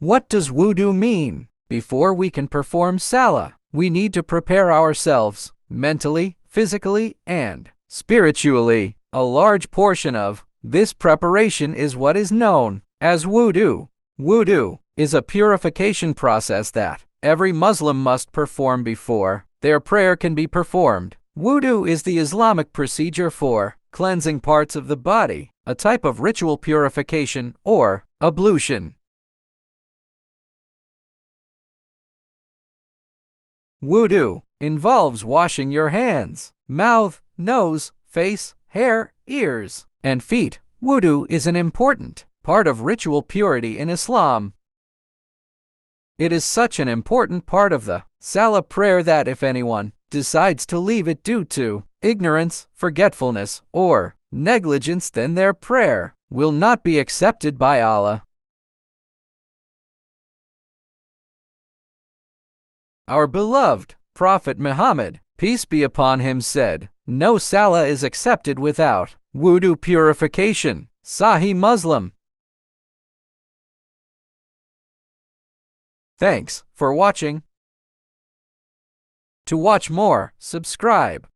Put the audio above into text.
What does wudu mean? Before we can perform salah, we need to prepare ourselves mentally, physically, and spiritually. A large portion of this preparation is what is known as wudu. Wudu is a purification process that every Muslim must perform before their prayer can be performed. Wudu is the Islamic procedure for cleansing parts of the body, a type of ritual purification or ablution. Wudu involves washing your hands, mouth, nose, face, hair, ears, and feet. Wudu is an important part of ritual purity in Islam. It is such an important part of the salah prayer that if anyone decides to leave it due to ignorance, forgetfulness, or negligence, then their prayer will not be accepted by Allah. Our beloved Prophet Muhammad, peace be upon him, said, "No salah is accepted without wudu purification." Sahih Muslim. Thanks for watching. To watch more, subscribe.